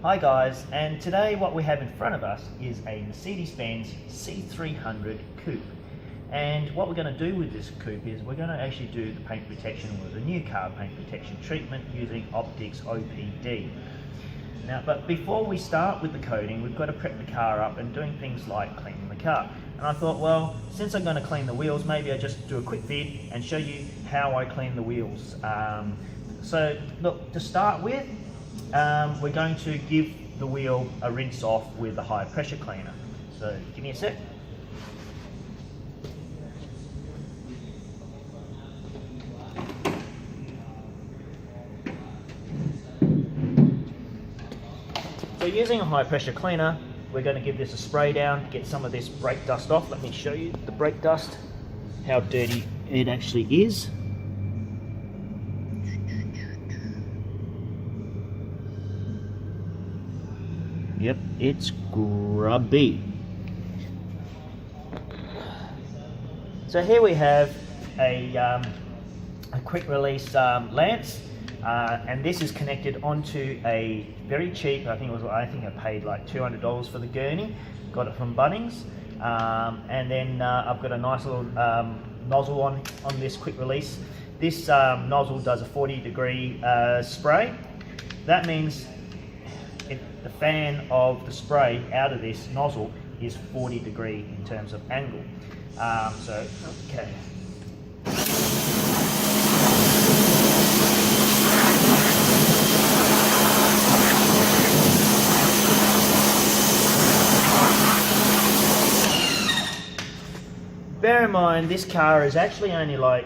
Hi guys, and today what we have in front of us is a Mercedes-Benz C300 Coupe. And what we're going to do with this coupe is we're going to actually do the paint protection with a new car paint protection treatment using Optics OPD. Now, but before we start with the coating, we've got to prep the car up and doing things like cleaning the car. And I thought, well, since I'm going to clean the wheels, maybe I just do a quick vid and show you how I clean the wheels. So look, to start with, we're going to give the wheel a rinse off with a high pressure cleaner. So give me a sec. So using a high pressure cleaner, we're going to give this a spray down, get some of this brake dust off. Let me show you the brake dust, how dirty it actually is. Yep, it's grubby. So here we have a quick release lance, and this is connected onto a very cheap. I think I paid like $200 for the gurney. Got it from Bunnings, and then I've got a nice little nozzle on this quick release. This nozzle does a 40-degree spray. That means the fan of the spray out of this nozzle is 40-degree in terms of angle. Okay. Bear in mind, this car is actually only like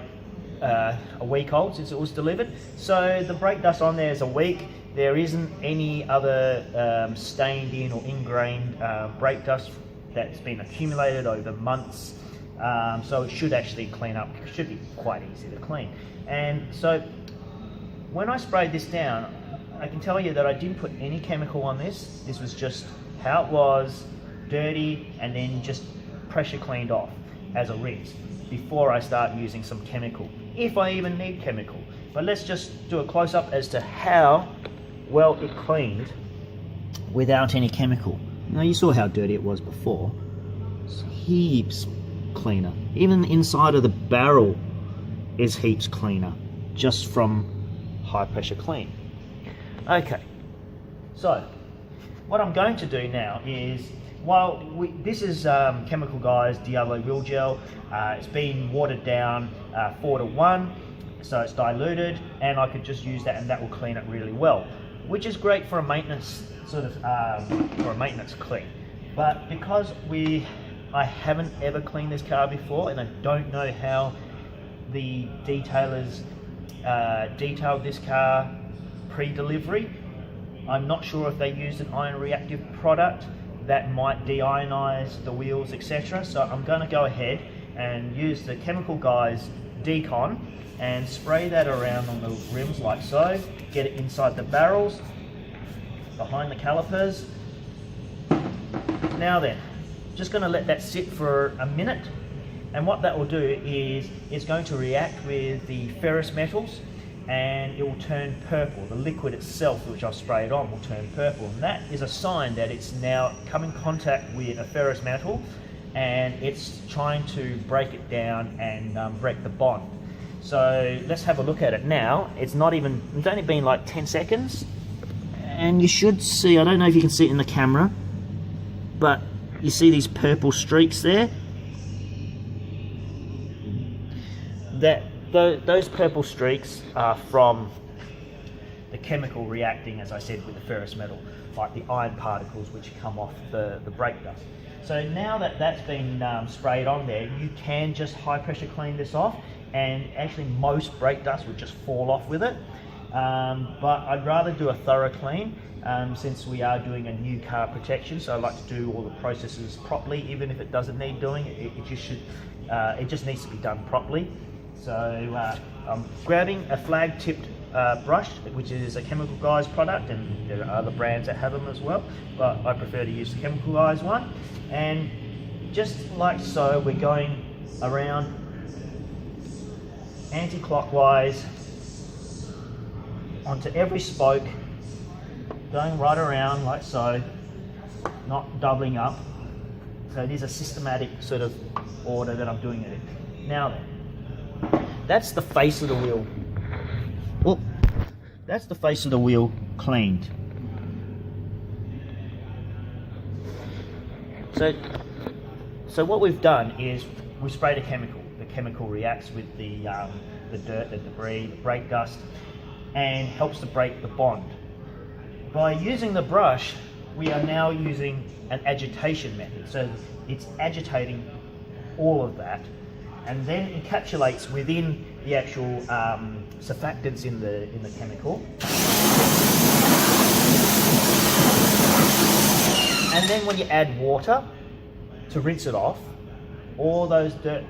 a week old since it was delivered, so the brake dust on there is a week. There isn't any other stained in or ingrained brake dust that's been accumulated over months, so it should actually clean up. It should be quite easy to clean. And so when I sprayed this down, I can tell you that I didn't put any chemical on this. This was just how it was, dirty, and then just pressure cleaned off as a rinse before I start using some chemical, if I even need chemical. But let's just do a close-up as to how well it cleaned without any chemical. Now you saw how dirty it was before. It's heaps cleaner. Even the inside of the barrel is heaps cleaner just from high pressure clean. Okay, so what I'm going to do now is, this is Chemical Guys Diablo Wheel Gel. It's been watered down 4:1, so it's diluted, and I could just use that and that will clean it really well, which is great for a maintenance clean. But because I haven't ever cleaned this car before, and I don't know how the detailers detailed this car pre-delivery, I'm not sure if they used an ion reactive product that might deionize the wheels, etc. So I'm going to go ahead and use the Chemical Guys Decon and spray that around on the rims like so, get it inside the barrels, behind the calipers. Now then, just going to let that sit for a minute, and what that will do is it's going to react with the ferrous metals and it will turn purple. The liquid itself, which I've sprayed on, will turn purple, and that is a sign that it's now come in contact with a ferrous metal and it's trying to break it down and break the bond. So let's have a look at it now. It's only been like 10 seconds, and you should see, I don't know if you can see it in the camera, but you see these purple streaks there? Those purple streaks are from the chemical reacting, as I said, with the ferrous metal, like the iron particles which come off the brake dust. So now that that's been sprayed on there, you can just high pressure clean this off, and actually most brake dust would just fall off with it. But I'd rather do a thorough clean since we are doing a new car protection, so I like to do all the processes properly, even if it doesn't need doing. It just needs to be done properly. So I'm grabbing a flag-tipped brush, which is a Chemical Guys product, and there are other brands that have them as well, but I prefer to use the Chemical Guys one. And just like so, we're going around anti-clockwise onto every spoke going right around like so, not doubling up. So it is a systematic sort of order that I'm doing it in. Now then, that's the face of the wheel. Oh, that's the face of the wheel cleaned. So what we've done is we sprayed a chemical. The chemical reacts with the dirt, the debris, the brake dust, and helps to break the bond. By using the brush, we are now using an agitation method. So it's agitating all of that, and then encapsulates within the actual surfactants in the chemical. And then when you add water to rinse it off, all those dirt,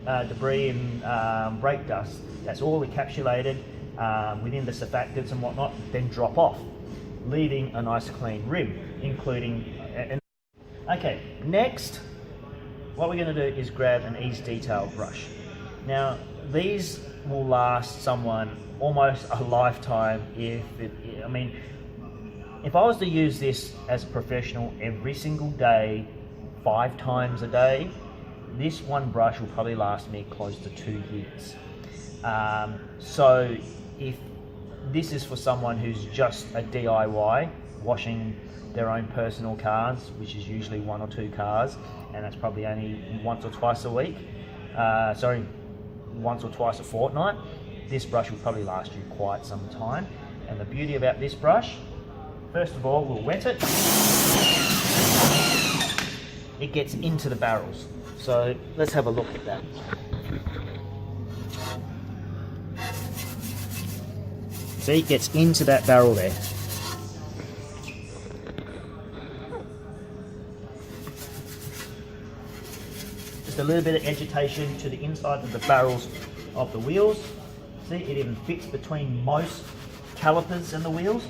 debris and brake dust, that's all encapsulated within the surfactants and whatnot, then drop off, leaving a nice clean rim, including... Okay, next, what we're going to do is grab an Ease Detail brush. Now, these will last someone almost a lifetime if I was to use this as a professional every single day, 5 times a day, this one brush will probably last me close to 2 years. So if this is for someone who's just a DIY, washing their own personal cars, which is usually 1 or 2 cars, and that's probably only once or twice a week, once or twice a fortnight, this brush will probably last you quite some time. And the beauty about this brush, first of all, we'll wet it. It gets into the barrels. So let's have a look at that. See, it gets into that barrel there. Just a little bit of agitation to the inside of the barrels of the wheels. See, it even fits between most calipers and the wheels.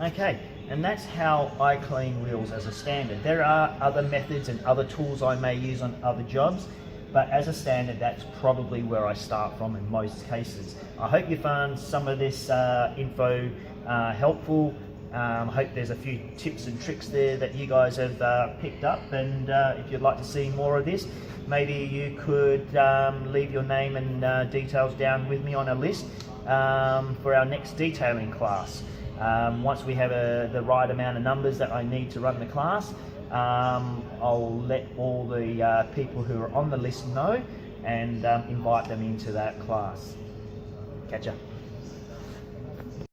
Okay, and that's how I clean wheels as a standard. There are other methods and other tools I may use on other jobs, but as a standard, that's probably where I start from in most cases. I hope you found some of this info helpful. I hope there's a few tips and tricks there that you guys have picked up, and if you'd like to see more of this, maybe you could leave your name and details down with me on a list for our next detailing class. Once we have the right amount of numbers that I need to run the class, I'll let all the people who are on the list know and invite them into that class. Catch ya.